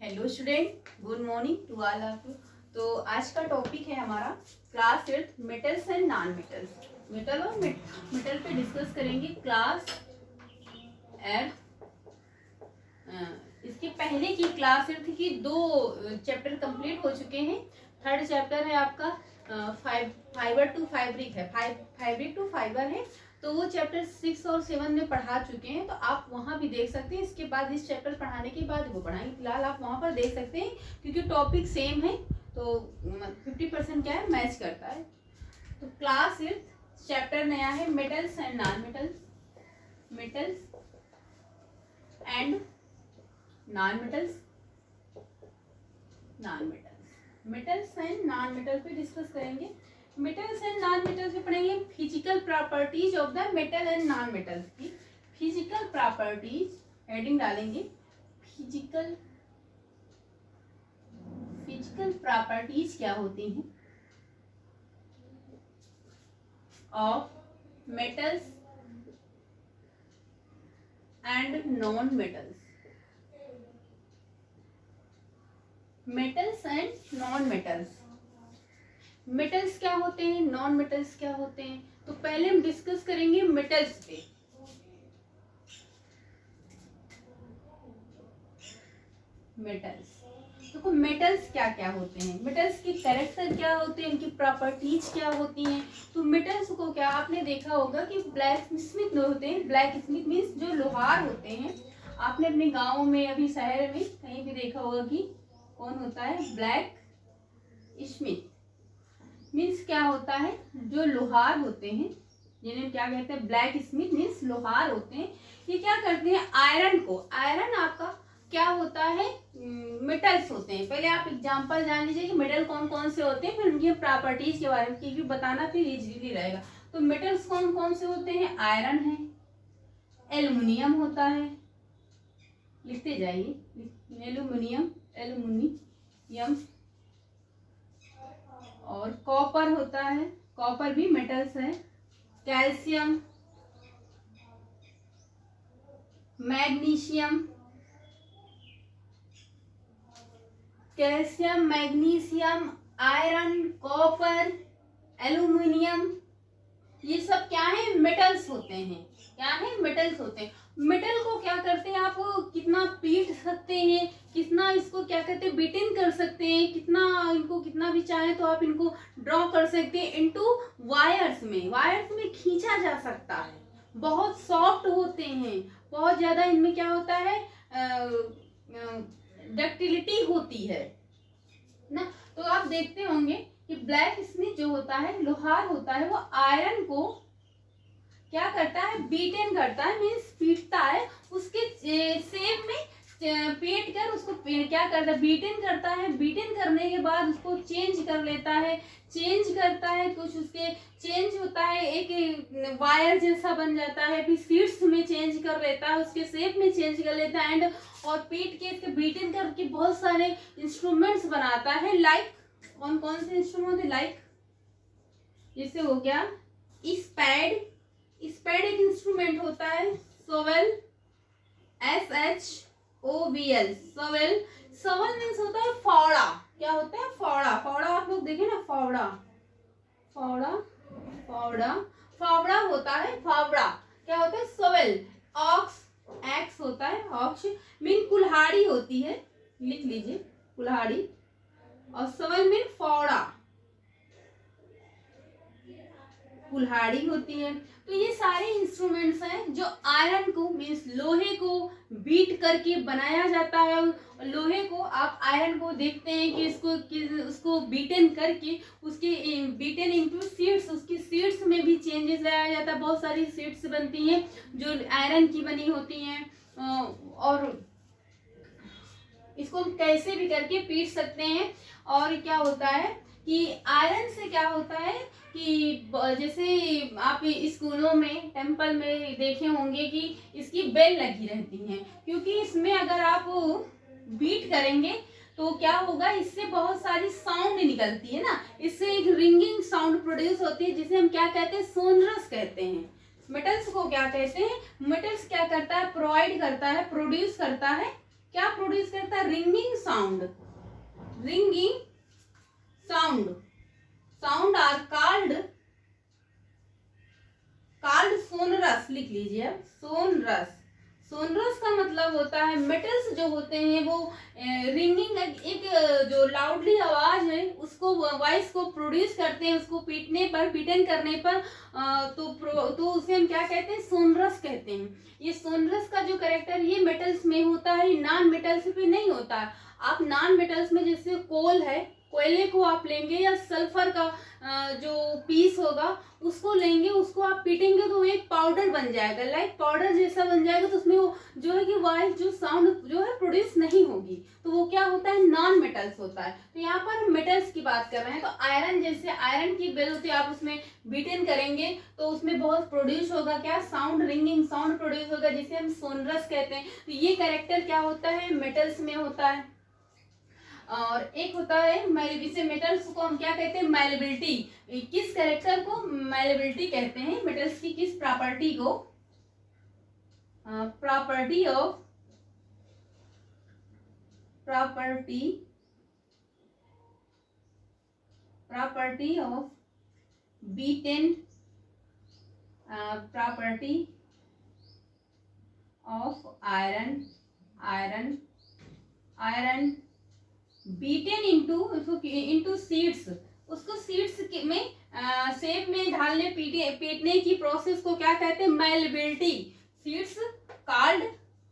Hello student, good morning to all of you. तो आज का टॉपिक है हमारा class 8 metals and non metals. Metal और मेटल पे डिस्कस करेंगे क्लास 8। इसके पहले की क्लास 8 की 2 चैप्टर कंप्लीट हो चुके हैं। थर्ड चैप्टर है आपका फाइबर टू फैब्रिक है, फैब्रिक टू फाइबर है। तो वो चैप्टर 6 और 7 में पढ़ा चुके हैं, तो आप वहाँ भी देख सकते हैं। इसके बाद इस चैप्टर पढ़ाने के बाद वो पढ़ाएंगे, फिलहाल आप वहाँ पर देख सकते हैं क्योंकि टॉपिक सेम है। तो 50% क्या है, मैच करता है। तो क्लास 8 चैप्टर नया है, metals and non metals. Metals and non metals, non metals, metals and non metal पे डिस्कस करेंगे। मेटल्स एंड नॉन मेटल्स पे पढ़ेंगे physical properties of the metal and non metals की। फिजिकल प्रॉपर्टीज हेडिंग डालेंगे, physical properties क्या होती हैं of metals and non metals. Metals and non metals, metals क्या होते हैं, नॉन मेटल्स क्या होते हैं। तो पहले हम डिस्कस करेंगे मेटल्स पे। मेटल्स देखो, मेटल्स क्या क्या होते हैं, मेटल्स के कैरेक्टर क्या होते हैं, इनकी प्रॉपर्टीज क्या होती हैं। तो मेटल्स को क्या आपने देखा होगा कि ब्लैक स्मिथ होते हैं। ब्लैक स्मिथ मीन्स जो लोहार होते हैं। आपने अपने गांव में, अभी शहर में कहीं भी देखा होगा कि कौन होता है, ब्लैक स्मिथ मीन्स क्या होता है, जो लोहार होते हैं, जिन्हें क्या कहते हैं, ब्लैक स्मिथ मीन्स लोहार होते हैं। ये क्या करते हैं, आयरन को, आयरन आपका क्या होता है, मेटल्स होते हैं। पहले आप एग्जांपल जान लीजिए कि मेटल कौन कौन से होते हैं, फिर उनकी प्रॉपर्टीज के बारे में क्योंकि बताना फिर इजीली रहेगा। तो मेटल्स कौन कौन से होते हैं, आयरन है, एल्युमिनियम होता है, लिखते जाइए, एल्युमिनियम, एल्युमिनियम, और कॉपर होता है, कॉपर भी मेटल्स है, calcium, magnesium, calcium, magnesium, iron, copper, aluminium, ये सब क्या है, मेटल्स होते हैं। क्या है, मेटल्स होते हैं। मेटल को क्या करते हैं, आप कितना पीट सकते हैं, कितना इसको क्या कहते हैं, बीटिंग कर सकते हैं, कितना इनको, कितना भी चाहे तो आप इनको ड्रॉ कर सकते हैं इनटू वायर्स में। वायर्स में खींचा जा सकता है, बहुत सॉफ्ट होते हैं, बहुत ज्यादा इनमें क्या होता है, डक्टिलिटी होती है ना। तो आप देखते होंगे कि ब्लैक स्मिथ जो होता है, लोहार होता है, वो आयरन को क्या करता है, बीटेन करता है, मीन्स पीटता है, उसके शेप में पीट कर उसको क्या करता है, बीटेन करता है। बीटेन करने के बाद उसको चेंज कर लेता है, चेंज करता है, कुछ उसके चेंज होता है, एक वायर जैसा बन जाता है, फिर सीड्स में चेंज कर लेता है, उसके शेप में चेंज कर लेता है एंड और पीट के इसके बीटेन करके बहुत सारे इंस्ट्रूमेंट्स बनाता है। लाइक कौन कौन से इंस्ट्रूमेंट है, लाइक जैसे हो गया स्पैड, स्पैड एक इंस्ट्रूमेंट होता है, shovel, SHOVL, shovel, shovel means होता है फावड़ा। क्या होता है, फावड़ा, फावड़ा आप लोग देखे ना, फावड़ा, फावड़ा, फावड़ा, फावड़ा होता है, फावड़ा क्या होता है, सोवेल, ऑक्स, एक्स होता है, ऑक्स मीन कुल्हाड़ी होती है, लिख लीजिए कुल्हाड़ी, और सोवेल मीन फावड़ा, कुल्हाड़ी होती है। तो ये सारे इंस्ट्रूमेंट्स हैं जो आयरन को मीन्स लोहे को बीट करके बनाया जाता है। लोहे को आप आयरन को देखते हैं कि उसको बीटन करके उसके बीटन इनटू सीड्स, उसकी सीड्स में भी चेंजेस लाया जाता है। बहुत सारी सीड्स बनती हैं जो आयरन की बनी होती हैं और इसको कैसे भी करके पीट सकते हैं। और क्या होता है कि आयरन से क्या होता है कि जैसे आप स्कूलों में, टेम्पल में देखे होंगे कि इसकी बेल लगी रहती है, क्योंकि इसमें अगर आप बीट करेंगे तो क्या होगा, इससे बहुत सारी साउंड निकलती है ना, इससे एक रिंगिंग साउंड प्रोड्यूस होती है, जिसे हम क्या कहते हैं, सोनरस कहते हैं। मेटल्स को क्या कहते हैं, मेटल्स क्या करता है, प्रोवाइड करता है, प्रोड्यूस करता है क्या प्रोड्यूस करता है? Ringing sound, ringing sound, sound are called sonorous, लिख लीजिए अब सोनरस। सोनरस का मतलब होता है मेटल्स जो होते हैं वो रिंगिंग, एक जो लाउडली आवाज है उसको, वॉइस को प्रोड्यूस करते हैं, उसको पीटने पर, पीटन करने पर तो उसे हम क्या कहते हैं? सोनरस कहते हैं। ये सोनरस का जो कैरेक्टर ये मेटल्स में होता है, नॉन मेटल्स पे नहीं होता है। आप नॉन मेटल्स में जैसे कोल है, कोयले को आप लेंगे या सल्फर का जो पीस होगा उसको लेंगे, उसको आप पीटेंगे तो एक पाउडर बन जाएगा, लाइक पाउडर जैसा बन जाएगा, तो उसमें वो जो है कि वॉइस जो साउंड जो है प्रोड्यूस नहीं होगी, तो वो क्या होता है? नॉन मेटल्स होता है। तो यहाँ पर हम मेटल्स की बात कर रहे हैं। तो आयरन, जैसे आयरन की बेल होती है, आप उसमें बीटन करेंगे तो उसमें बहुत प्रोड्यूस होगा क्या? साउंड, रिंगिंग साउंड प्रोड्यूस होगा, जिसे हम सोनरस कहते हैं। तो ये कैरेक्टर क्या होता है? मेटल्स में होता है। और एक होता है जिसे मेटल्स को हम क्या कहते हैं? मैलेबिलिटी। किस कैरेक्टर को मैलेबिलिटी कहते हैं? मेटल्स की किस प्रॉपर्टी को? Property of beaten, property of iron beaten into seeds, उसको सीड्स में शेप में ढालने, पीटने की प्रोसेस को क्या कहते हैं? मैलेबिलिटी। सीड्स कॉल्ड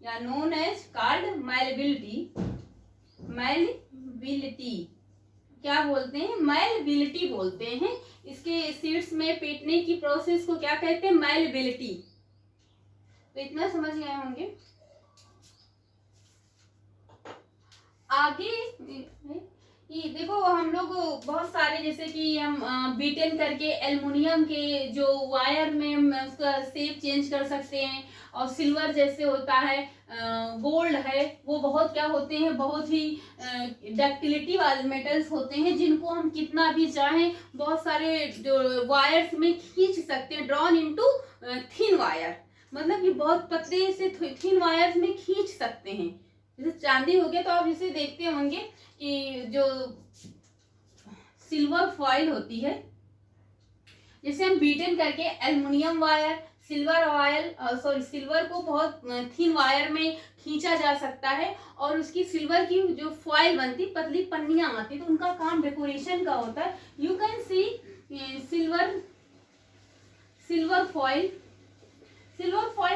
या नोन एज कॉल्ड मैलेबिलिटी। क्या बोलते हैं? मैलेबिलिटी बोलते हैं। इसके सीड्स में पीटने की प्रोसेस को क्या कहते हैं? मैलेबिलिटी। तो इतना समझ गए होंगे। आगे ये देखो, हम लोग बहुत सारे, जैसे कि हम बीटन करके एल्युमिनियम के जो वायर में हम उसका शेप चेंज कर सकते हैं, और सिल्वर जैसे होता है, गोल्ड है, वो बहुत क्या होते हैं? बहुत ही डक्टिलिटी वाले मेटल्स होते हैं, जिनको हम कितना भी चाहें बहुत सारे जो वायर्स में खींच सकते हैं, ड्रॉन इनटू थिन वायर, मतलब कि बहुत पतले से थिन वायर्स में खींच सकते हैं। जैसे चांदी हो गया, तो आप जिसे देखते होंगे कि जो सिल्वर फॉइल होती है, जैसे हम बीटन करके एल्युमिनियम वायर, सिल्वर को बहुत थिन वायर में खींचा जा सकता है, और उसकी सिल्वर की जो फॉइल बनती, पतली पन्नियां आती, तो उनका काम डेकोरेशन का होता है। You can see silver foil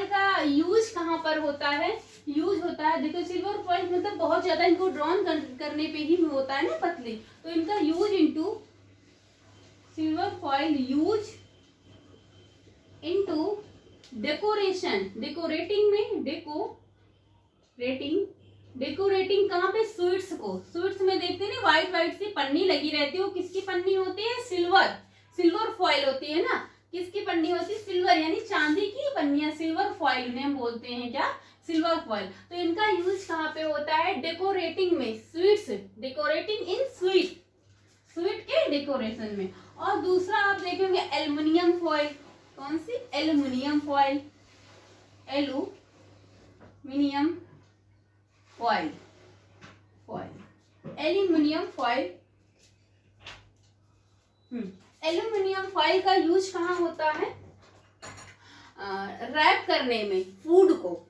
का यूज कहाँ पर होता है? यूज होता है, देखो सिल्वर फॉइल मतलब बहुत ज्यादा इनको ड्रॉन करने पे ही होता है ना पतली, तो इनका use into silver foil use into decoration, decorating कहाँ पे? स्वीट्स में देखते हैं ना, व्हाइट सी पन्नी लगी रहती है, वो किसकी पन्नी होती है? सिल्वर फॉइल होती है ना। किसकी पन्नी होती है? सिल्वर, यानी चांदी की पन्नियां, सिल्वर फॉइल में हम बोलते हैं क्या? Silver foil. तो इनका यूज कहाँ पे होता है? डेकोरेटिंग में, स्वीट्स, डेकोरेटिंग इन स्वीट के डेकोरेशन में। और दूसरा आप देखेंगे एल्युमिनियम फॉइल। कौन सी? Aluminium foil, aluminium foil, aluminium foil का यूज कहाँ होता है? रैप करने में फूड को।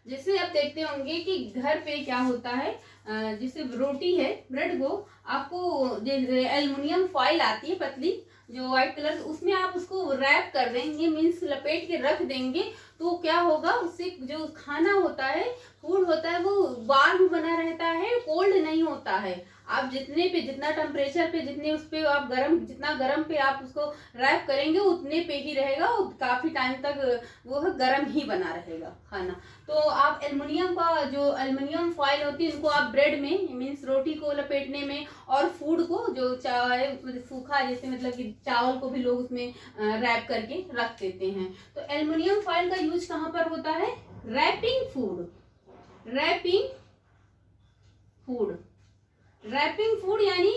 जैसे आप देखते होंगे कि घर पे क्या होता है, जैसे रोटी है, ब्रेड को आपको एल्युमिनियम फॉइल आती है पतली, जो व्हाइट कलर, उसमें आप उसको रैप कर देंगे, मीन्स लपेट के रख देंगे, तो क्या होगा? उससे जो खाना होता है, फूड होता है, वो वार्म बना रहता है, कोल्ड नहीं होता है। आप जितना टेम्परेचर पे, जितने उस पे आप जितना गर्म पे आप उसको रैप करेंगे, उतने पे ही रहेगा, और काफी टाइम तक वो गर्म ही बना रहेगा खाना। तो आप एल्युमिनियम फॉइल होती है, इनको आप ब्रेड में, मीन्स रोटी को लपेटने में, और फूड को जो चाहे सूखा, जैसे मतलब कि चावल को भी लोग उसमें रैप करके रख देते हैं। तो एल्युमिनियम फॉइल का यूज कहाँ पर होता है? रैपिंग फूड यानी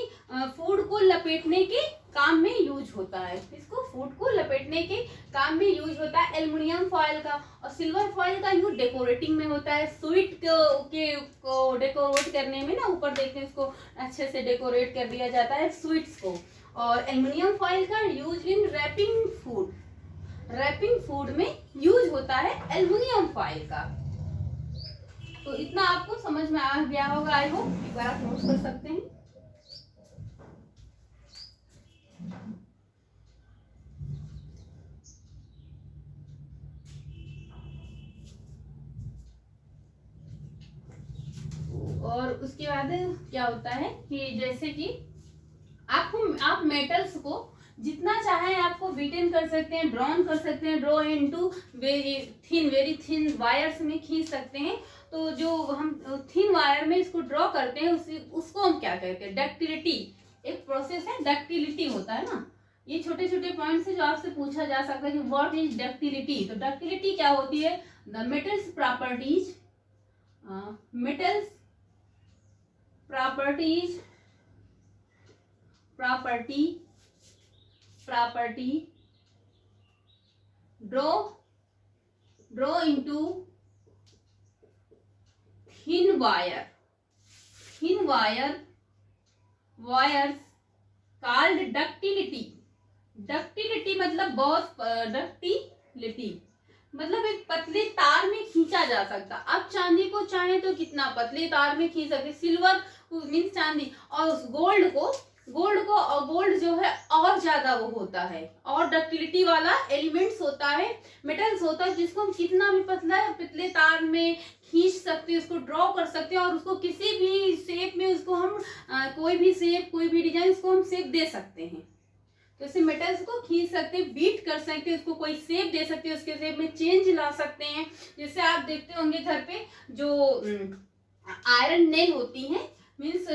फूड को लपेटने के काम में यूज होता है, इसको फूड को लपेटने के काम में यूज होता है एल्युमिनियम फॉयल का। और सिल्वर फॉयल का यूज डेकोरेटिंग में होता है, स्वीट को डेकोरेट करने में ना, ऊपर देखते हैं इसको अच्छे से डेकोरेट कर दिया जाता है स्वीट्स को। और एल्युमिनियम फॉयल का यूज इन रैपिंग फूड में यूज होता है एल्युमिनियम फॉयल का। तो इतना आपको समझ में आ गया होगा, आई होप। एक बार आप नोट कर सकते हैं। और उसके बाद क्या होता है कि जैसे कि आप मेटल्स को जितना चाहे आपको बीटन कर सकते हैं, ड्रॉन कर सकते हैं, draw into very thin wires में खींच सकते हैं। तो जो हम थिन वायर में इसको ड्रॉ करते हैं उसको हम क्या कहते हैं, डक्टिलिटी। एक प्रोसेस है, डक्टिलिटी होता है ना। ये छोटे छोटे पॉइंट्स है जो आपसे पूछा जा सकता है कि व्हाट इज डक्टिलिटी। तो डक्टिलिटी क्या होती है, the metals properties property draw into thin wires called ductility मतलब बहुत ductility मतलब एक पतले तार में खींचा जा सकता। अब चांदी को चाहे तो कितना पतले तार में खींच सकते, सिल्वर मीन्स चांदी, और गोल्ड जो है और ज्यादा वो होता है, और डक्टिलिटी वाला एलिमेंट्स होता है, मेटल्स होता है, जिसको हम कितना भी पतले तार में खींच सकते हैं, उसको ड्रॉ कर सकते हैं, और उसको किसी भी शेप में उसको हम कोई भी शेप, कोई भी डिजाइन, उसको हम शेप दे सकते हैं। तो इसे मेटल्स को खींच सकते हैं, बीट कर सकते हैं, उसको कोई शेप दे सकते हैं, उसके शेप में चेंज ला सकते हैं। जैसे आप देखते होंगे घर पे जो आयरन नेल होती है, मीन्स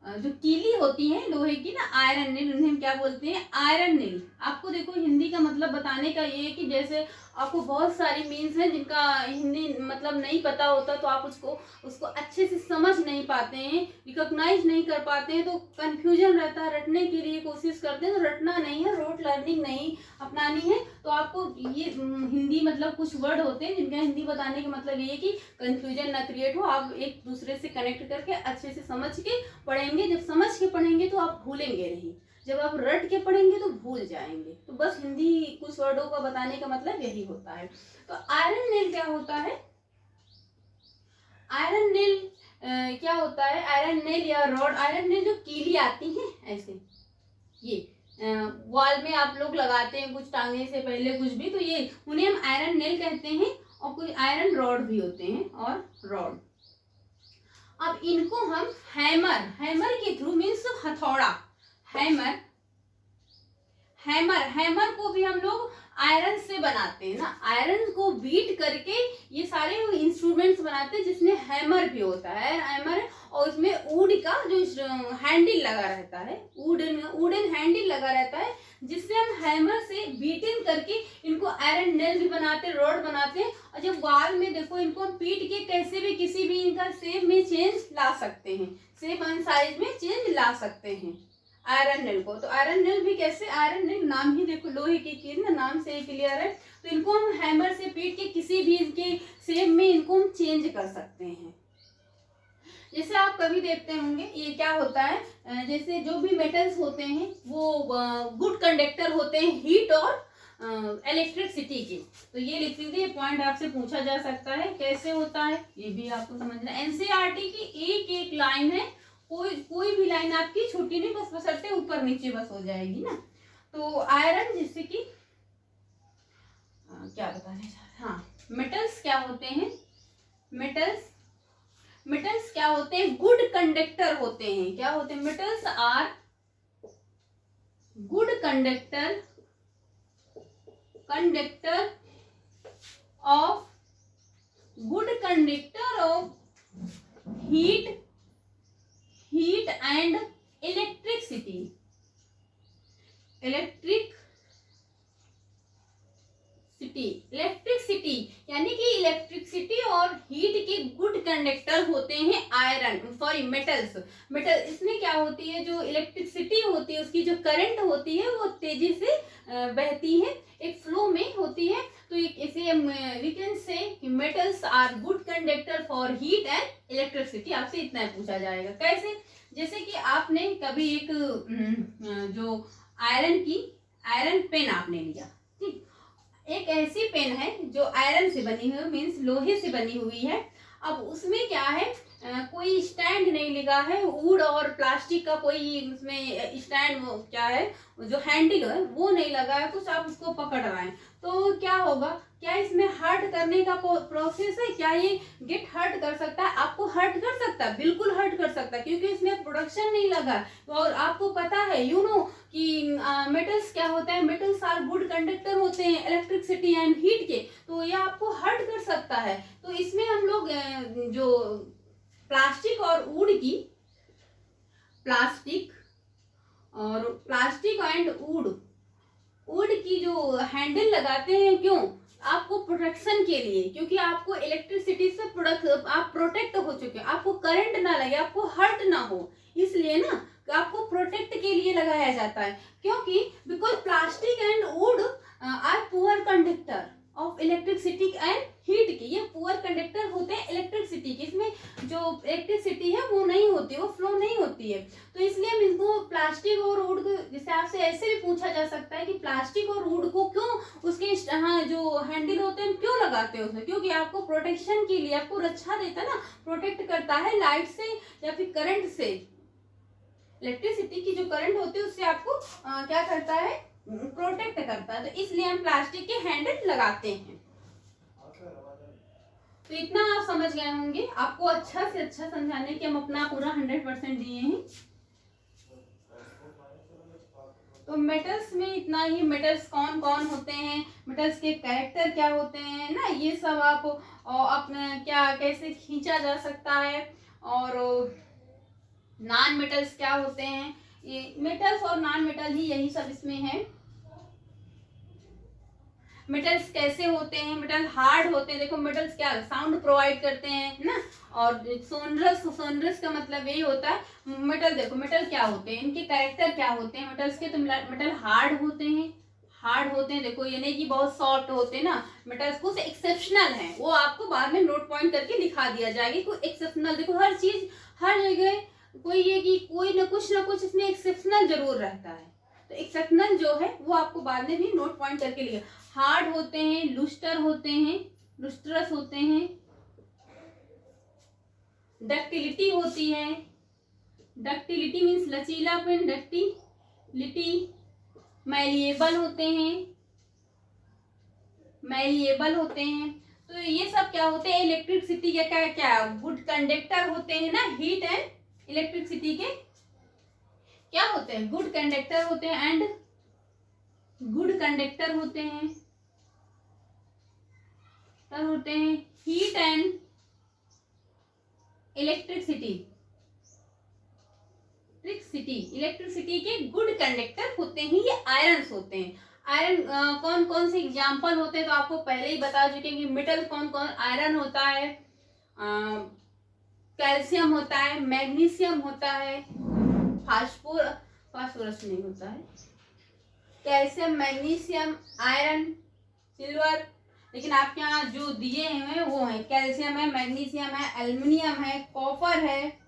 जो कीली होती है लोहे की ना, आयरन नेल, उन्हें हम क्या बोलते हैं, आयरन नेल। आपको देखो हिंदी का मतलब बताने का ये है कि जैसे आपको बहुत सारी मीन्स हैं जिनका हिंदी मतलब नहीं पता होता, तो आप उसको अच्छे से समझ नहीं पाते हैं, रिकॉग्नाइज नहीं कर पाते हैं, तो कंफ्यूजन रहता है, रटने के लिए कोशिश करते हैं, तो रटना नहीं है, रोट लर्निंग नहीं अपनानी है। तो आपको ये हिंदी मतलब कुछ वर्ड होते हैं जिनका हिंदी बताने का मतलब ये है कि कंफ्यूजन ना क्रिएट हो, आप एक दूसरे से कनेक्ट करके अच्छे से समझ के पढ़ेंगे। जब समझ के पढ़ेंगे तो आप भूलेंगे नहीं, जब आप रट के पढ़ेंगे तो भूल जाएंगे। तो बस हिंदी कुछ वर्डों का बताने का मतलब यही होता है। तो आयरन नेल क्या होता है, आयरन नेल क्या होता है, आयरन नेल या रॉड, आयरन नेल जो कीली आती है ऐसे, ये वॉल में आप लोग लगाते हैं कुछ टांगने से पहले कुछ भी, तो ये उन्हें हम आयरन नेल कहते हैं। और कुछ आयरन रॉड भी होते हैं, और रॉड। अब इनको हम हैमर के थ्रू, मीन्स हथौड़ा, हैमर को भी हम लोग आयरन से बनाते हैं ना, आयरन को बीट करके ये सारे इंस्ट्रूमेंट्स बनाते हैं, जिसमें हैमर भी होता है, हैमर। और इसमें वुड का जो हैंडल लगा रहता है, वुडन हैंडल लगा रहता है, जिससे हम हैमर से बीटिंग करके इनको आयरन नेल भी बनाते हैं, रॉड बनाते हैं। और जब वाल में देखो, इनको हम पीट के कैसे भी किसी भी इनका शेप में चेंज ला सकते हैं, शेप एंड साइज में चेंज ला सकते हैं आयरन नेल को। तो आयरन नेल भी कैसे, आयरन नेल नाम ही देखो लोहे की चीज ना, नाम से ही क्लियर है। तो इनको हम हैमर से पीट के किसी भी इनके शेप में इनको हम चेंज कर सकते हैं। जैसे आप कभी देखते होंगे ये क्या होता है, जैसे जो भी मेटल्स होते हैं वो गुड कंडक्टर होते हैं हीट और इलेक्ट्रिसिटी के। तो ये लिख लीजिए, पॉइंट आपसे पूछा जा सकता है कैसे होता है, ये भी आपको समझना है। एनसीईआरटी की एक लाइन है, कोई भी लाइन आपकी छोटी नहीं, बस बसरते ऊपर नीचे बस हो जाएगी ना। तो आयरन, जैसे कि क्या बताने जा रहे हैं, हाँ, मेटल्स क्या होते हैं, मेटल्स क्या होते हैं, गुड कंडक्टर होते हैं। क्या होते हैं, metals are good conductor of heat and electricity यानी कि इलेक्ट्रिसिटी और हीट के गुड कंडक्टर होते हैं मेटल्स। इसमें क्या होती है, जो इलेक्ट्रिसिटी होती है उसकी जो करंट होती है वो तेजी से बहती है, एक फ्लो में होती है। तो इसे we can say metals are good conductor for heat and electricity. आपसे इतना पूछा जाएगा। कैसे? जैसे कि आपने कभी एक जो आयरन पेन आपने लिया, ठीक, एक ऐसी पेन है जो आयरन से बनी हुई, मीन्स लोहे से बनी हुई है। अब उसमें क्या है, कोई स्टैंड नहीं लगा है, वुड और प्लास्टिक का कोई उसमें स्टैंड, क्या है जो हैंडल है वो नहीं लगा है, कुछ आप उसको पकड़ रहे हैं तो क्या होगा, क्या इसमें हर्ट करने का प्रोसेस है? क्या ये गेट हर्ट कर सकता है? आपको हर्ट कर सकता है, बिल्कुल हर्ट कर सकता है, क्योंकि इसमें प्रोडक्शन नहीं लगा। और आपको पता है कि मेटल्स क्या होता है, मेटल्स आर गुड कंडक्टर होते हैं इलेक्ट्रिसिटी एंड हीट के, तो ये आपको हर्ट कर सकता है। तो इसमें हम लोग जो प्लास्टिक और प्लास्टिक एंड वुड की जो हैंडल लगाते हैं, क्यों? आपको प्रोटेक्शन के लिए, क्योंकि आपको इलेक्ट्रिसिटी से आप प्रोटेक्ट हो चुके हैं, आपको करंट ना लगे, आपको हर्ट ना हो, इसलिए ना आपको प्रोटेक्ट के लिए लगाया जाता है। क्योंकि because plastic and wood are poor conductor of electricity and heat की, ये पुअर कंडक्टर होते हैं इलेक्ट्रिसिटी की, इसमें जो इलेक्ट्रिसिटी है वो नहीं होती, वो फ्लो नहीं होती है। तो इसलिए हम इनको प्लास्टिक और वुड को, जैसे आपसे ऐसे भी पूछा जा सकता है कि प्लास्टिक और वुड को क्यों उसके जो हैंडल होते हैं क्यों लगाते हैं उसमें? क्योंकि आपको प्रोटेक्शन के लिए, आपको रक्षा देता है ना, प्रोटेक्ट करता है लाइट से या फिर करंट से। इलेक्ट्रिसिटी की जो करंट होती है उससे आपको क्या करता है, प्रोटेक्ट करता है। तो इसलिए हम प्लास्टिक के हैंडल लगाते हैं। तो इतना आप समझ गए होंगे। आपको अच्छा से अच्छा समझाने के हम अपना पूरा 100% दिए हैं। तो मेटल्स में इतना ही। मेटल्स कौन कौन होते हैं, मेटल्स के कैरेक्टर क्या होते हैं ना, ये सब आप अपने क्या कैसे खींचा जा सकता है, और नॉन मेटल्स क्या होते हैं, ये मेटल्स और नॉन मेटल ही यही सब इसमें है। मेटल्स कैसे होते हैं, मेटल हार्ड होते हैं। देखो मेटल्स क्या साउंड प्रोवाइड करते हैं ना, और सोनरस का मतलब यही होता है। मेटल देखो, मेटल क्या होते हैं, इनके कैरेक्टर क्या होते हैं मेटल्स के? तो मेटल हार्ड होते हैं, देखो ये नहीं कि बहुत सॉफ्ट होते हैं ना, मेटल्स कुछ एक्सेप्शनल है, वो आपको बाद में नोट पॉइंट करके लिखा दिया जाएगा। कोई एक्सेप्शनल, देखो हर चीज हर जगह कोई ये कि कोई ना कुछ इसमें एक्सेप्शनल जरूर रहता है। तो एक्सेप्शनल जो है वो आपको बाद में भी नोट पॉइंट करके लिखा। हार्ड होते हैं, लुस्ट्रस होते हैं, डक्टिलिटी होती है, डक्टिलिटी मीन्स लचीलापन, डक्टिलिटी। मैलिएबल होते हैं। तो ये सब क्या होते हैं, इलेक्ट्रिसिटी के क्या गुड कंडक्टर होते हैं ना, हीट एंड इलेक्ट्रिसिटी के क्या होते हैं, गुड कंडक्टर होते हैं एंड गुड कंडक्टर होते हैं हीट एंड इलेक्ट्रिसिटी के गुड कंडक्टर होते हैं, ये आयरन्स होते हैं। आयरन कौन कौन से एग्जाम्पल होते हैं तो आपको पहले ही बता चुके हैं कि मेटल कौन कौन, आयरन होता है, कैल्शियम होता है, मैग्नीशियम होता है, फास्फोरस नहीं होता है, कैल्शियम, मैग्नीशियम, आयरन, सिल्वर। लेकिन आपके यहाँ जो दिए हैं वो है कैल्शियम है, मैग्नीशियम है, एल्युमिनियम है, कॉपर है।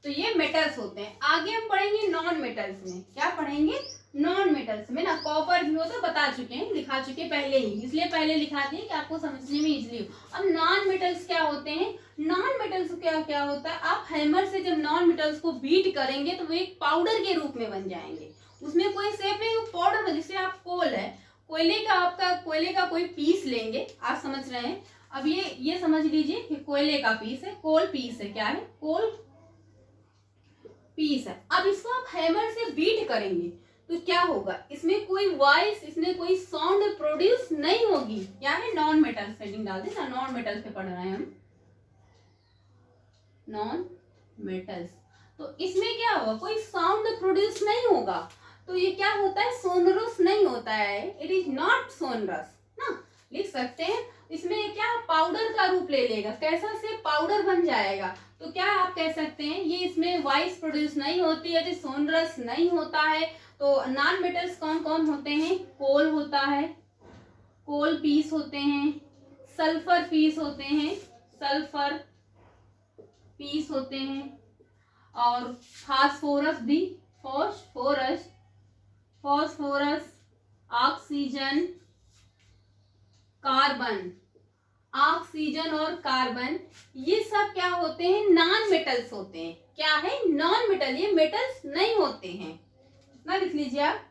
तो ये मेटल्स होते हैं। आगे हम पढ़ेंगे नॉन मेटल्स में। क्या पढ़ेंगे? नॉन मेटल्स में ना कॉपर भी हो तो बता चुके हैं, लिखा चुके पहले ही, इसलिए पहले लिखा दिए कि आपको समझने में इजली हो। अब नॉन मेटल्स क्या होते हैं? नॉन मेटल्स क्या होता है, आप हैमर से जब नॉन मेटल्स को बीट करेंगे तो वो एक पाउडर के रूप में बन जाएंगे। उसमें कोई शेप नहीं, वो पाउडर, जैसे आप कोयले का कोई पीस लेंगे, आप समझ रहे हैं। अब ये समझ लीजिए कि कोयले का पीस है, कोल पीस है, क्या है, कोल पीस है। अब इसको आप हैमर से बीट करेंगे तो क्या होगा, इसमें कोई वॉइस, इसमें कोई साउंड प्रोड्यूस नहीं होगी। क्या है? नॉन मेटल सेटिंग डाल दे ना, नॉन मेटल्स पे पढ़ रहे हैं हम, नॉन मेटल्स। तो इसमें क्या होगा, कोई साउंड प्रोड्यूस नहीं होगा। तो ये क्या होता है, सोनरस नहीं होता है, इट इज नॉट सोनरस ना, लिख सकते हैं। इसमें क्या पाउडर का रूप ले लेगा, कैसा से पाउडर बन जाएगा, तो क्या आप कह सकते हैं ये इसमें वॉइस प्रोड्यूस नहीं होती है, सोनरस नहीं होता है। तो नॉन मेटल्स कौन कौन होते हैं, कोल होता है, कोल पीस होते हैं, सल्फर पीस होते हैं, सल्फर पीस होते हैं, और फास्फोरस भी, phosphorus, phosphorus, oxygen, carbon, oxygen और कार्बन, ये सब क्या होते हैं, नॉन मेटल्स होते हैं। क्या है, नॉन मेटल, ये मेटल्स नहीं होते हैं, इतना लिख लीजिए आप।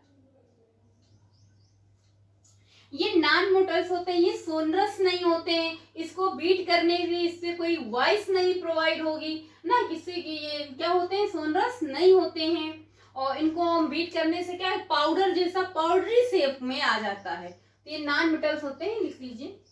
ये नॉन मेटल्स होते हैं, ये सोनरस नहीं होते हैं, इसको बीट करने से इससे कोई वॉइस नहीं प्रोवाइड होगी ना, किसी की, ये क्या होते हैं, सोनरस नहीं होते हैं, और इनको हम बीट करने से क्या है, पाउडर जैसा पाउडरी शेप में आ जाता है। तो ये नॉन मेटल्स होते हैं, लिख लीजिए।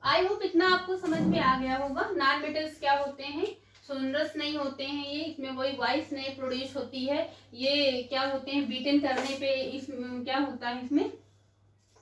आई होप इतना आपको समझ में आ गया होगा। नॉन मेटल्स क्या होते हैं, सोनरस नहीं होते हैं, ये इसमें वही वॉइस नहीं प्रोड्यूस होती है, ये क्या होते हैं, बीटन करने पे इस क्या होता है, इसमें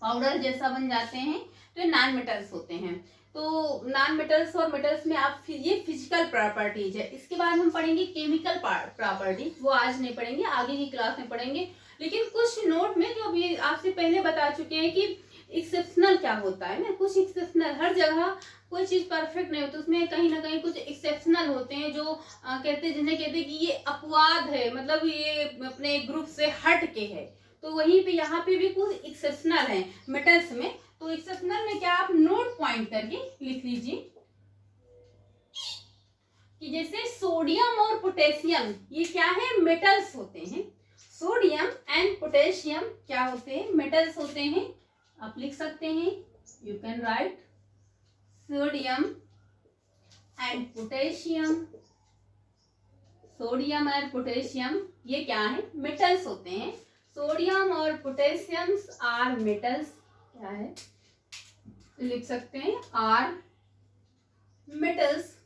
पाउडर जैसा बन जाते हैं, तो नॉन मेटल्स होते हैं। तो नॉन मेटल्स और मेटल्स में आप ये फिजिकल प्रॉपर्टीज है। इसके बाद हम पढ़ेंगे केमिकल प्रॉपर्टीज, वो आज नहीं पढ़ेंगे, आगे की क्लास में पढ़ेंगे। लेकिन कुछ नोट में जो अभी आपसे पहले बता चुके हैं कि एक्सेप्शनल क्या होता है ना, कुछ एक्सेप्शनल, हर जगह कोई चीज परफेक्ट नहीं होती, उसमें कहीं ना कहीं कुछ एक्सेप्शनल होते हैं जो कहते हैं, जिन्हें कहते हैं कि ये अपवाद है, मतलब ये अपने ग्रुप से हट के है। तो वहीं पे यहाँ पे भी कुछ एक्सेप्शनल है मेटल्स में। तो एक्सेप्शनल में क्या, आप नोट पॉइंट करके लिख लीजिए कि जैसे सोडियम और पोटेशियम, ये क्या है, मेटल्स होते हैं। सोडियम एंड पोटेशियम क्या होते हैं, मेटल्स होते हैं। आप लिख सकते हैं, you can write sodium and potassium, sodium और पोटेशियम ये क्या है, मेटल्स होते हैं। सोडियम और पोटेशियम आर मेटल्स, क्या है, लिख सकते हैं आर मेटल्स,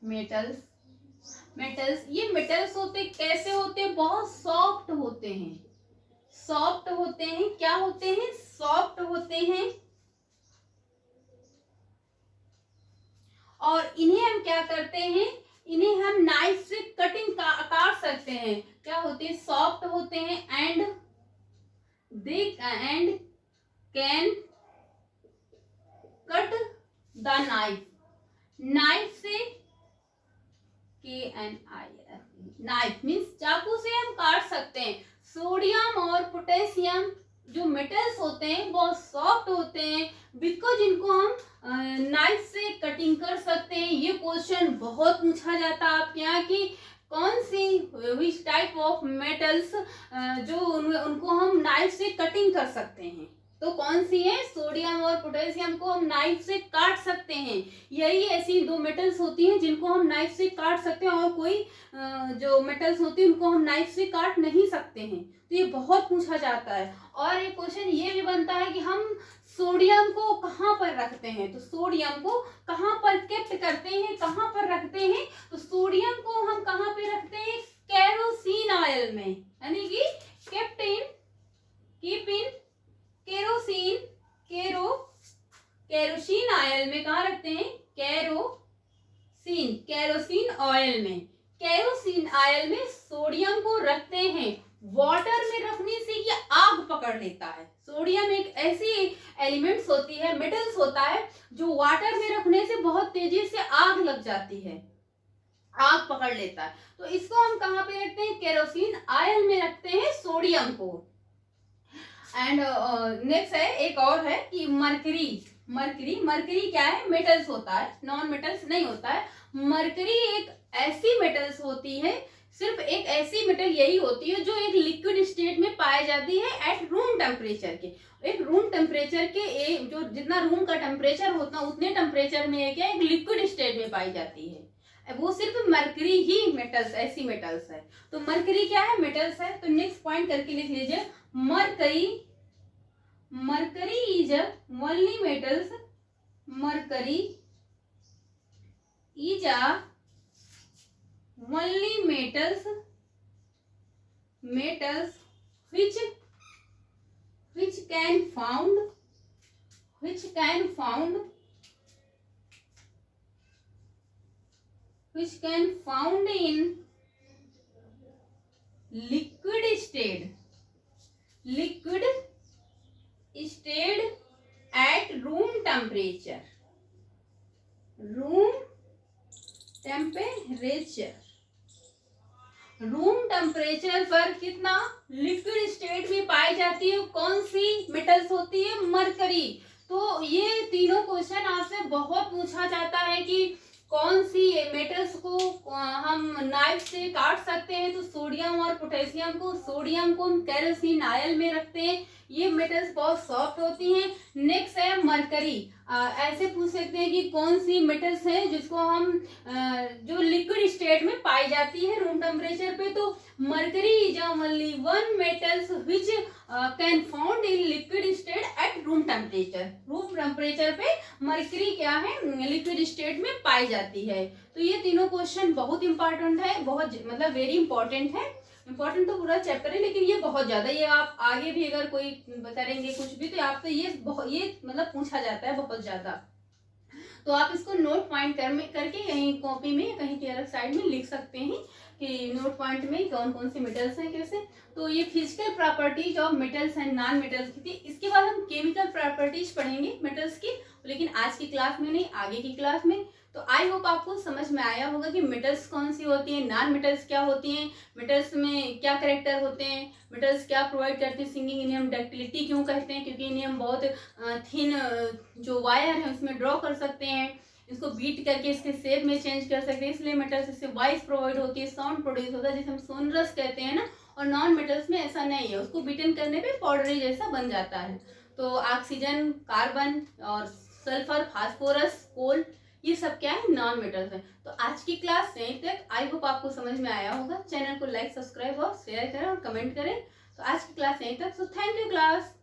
मेटल्स, मेटल्स। ये मेटल्स होते कैसे होते हैं, बहुत सॉफ्ट होते हैं, सॉफ्ट होते हैं, क्या होते हैं, सॉफ्ट होते हैं। और इन्हें हम क्या करते हैं, इन्हें हम नाइफ से कटिंग काट सकते हैं, क्या होते हैं, सॉफ्ट होते हैं, and they and can cut the knife, knife से, KNIF, नाइफ मीन्स चाकू से हम काट सकते हैं। सोडियम और पोटेशियम जो मेटल्स होते हैं बहुत सॉफ्ट होते हैं, बिकॉज इनको हम नाइफ से कटिंग कर सकते हैं। ये क्वेश्चन बहुत पूछा जाता है आपके यहाँ की कौन सी विच टाइप ऑफ मेटल्स जो उनको हम नाइफ से कटिंग कर सकते हैं, तो कौन सी है, सोडियम और पोटेशियम को हम नाइफ से काट सकते हैं। यही ऐसी दो मेटल्स होती हैं जिनको हम नाइफ से काट सकते हैं, और कोई जो मेटल्स होती है उनको हम नाइफ से काट नहीं सकते हैं। तो ये बहुत पूछा जाता है। और एक क्वेश्चन ये भी बनता है कि हम सोडियम को कहाँ पर रखते हैं, तो सोडियम को कहाँ पर केप्ट करते हैं, कहाँ पर रखते हैं, तो सोडियम को हम कहाँ पे रखते हैं, केरोसिन ऑयल में, यानी कि kept in, keep in kerosene, kerosene oil में कहाँ रखते हैं, केरोसिन ऑयल में, केरोसिन ऑयल में सोडियम को रखते हैं। वाटर में रखने से ये आग पकड़ लेता है। सोडियम एक ऐसी एलिमेंट्स होती है, मेटल्स होता है, जो वाटर में रखने से बहुत तेजी से आग लग जाती है, आग पकड़ लेता है। तो इसको हम कहाँ पे रखते हैं, केरोसिन ऑयल में रखते हैं सोडियम को। एंड नेक्स्ट है, एक और है कि मरकरी क्या है, मेटल्स होता है, नॉन मेटल्स नहीं होता है। मरकरी एक ऐसी मेटल्स होती है, सिर्फ एक ऐसी मेटल यही होती है जो एक लिक्विड स्टेट में पाई जाती है एट रूम टेम्परेचर के। एक रूम टेम्परेचर के जो जितना रूम का टेम्परेचर होता है उतने टेम्परेचर में क्या एक लिक्विड स्टेट में पाई जाती है, वो सिर्फ मरकरी ही मेटल्स, ऐसी मेटल्स है। तो मरकरी क्या है, मेटल्स है। तो नेक्स्ट पॉइंट करके लिख लीजिए, mercury is a only metals, mercury is a only metals which can found in liquid state at room temperature पर कितना लिक्विड स्टेट में पाई जाती है, कौन सी मेटल्स होती है, मरकरी। तो ये तीनों क्वेश्चन आपसे बहुत पूछा जाता है कि कौन सी मेटल्स को हम नाइफ से काट सकते हैं, तो सोडियम और पोटेशियम को, सोडियम को हम केरोसिन ऑयल में रखते हैं, ये मेटल्स बहुत सॉफ्ट होती हैं। नेक्स्ट है मरकरी, ऐसे पूछ सकते हैं कि कौन सी मेटल्स है जिसको हम जो लिक्विड स्टेट में पाई जाती है रूम टेम्परेचर पे, तो mercury is only one metals which can found in liquid state at room temperature पे मरकरी क्या है, लिक्विड स्टेट में पाई जाती है। तो ये तीनों क्वेश्चन बहुत इंपॉर्टेंट है, बहुत मतलब वेरी इंपॉर्टेंट है। इंपॉर्टेंट तो पूरा चैप्टर है, लेकिन ये बहुत ज्यादा, ये आप आगे भी अगर कोई करेंगे कुछ भी तो आपसे ये मतलब पूछा जाता है बहुत ज्यादा। तो आप इसको नोट पॉइंट करके कहीं कॉपी में कहीं की अलग साइड में लिख सकते हैं कि नोट पॉइंट में कौन कौन से मेटल्स हैं कैसे। तो ये physical properties of metals and non metals की थी। इसके बाद हम केमिकल प्रॉपर्टीज पढ़ेंगे मेटल्स की, लेकिन आज की क्लास में नहीं, आगे की क्लास में। तो आई होप आपको समझ में आया होगा कि मेटल्स कौन सी होती हैं, नॉन मेटल्स क्या होती हैं, मेटल्स में क्या करेक्टर होते हैं, मेटल्स क्या प्रोवाइड करते हैं, सिंगिंग इन्हें हम डक्टिलिटी क्यों कहते हैं, क्योंकि इन्हें हम बहुत थिन जो वायर है उसमें ड्रॉ कर सकते हैं, इसको बीट करके इसके शेप में चेंज कर सकते हैं, इसलिए मेटल्स इससे वॉइस प्रोवाइड होती है, साउंड प्रोड्यूस होता है जिसे हम सोनरस कहते हैं ना। और नॉन मेटल्स में ऐसा नहीं है, उसको बीटन करने पे पाउडरी जैसा बन जाता है। तो ऑक्सीजन, कार्बन और सल्फर, फास्फोरस, कोल, ये सब क्या है, नॉन मेटल्स है। तो आज की क्लास यहीं तक, आई होप आपको समझ में आया होगा। चैनल को लाइक, सब्सक्राइब और शेयर करें और कमेंट करें। तो आज की क्लास यहीं तक। So thank you class.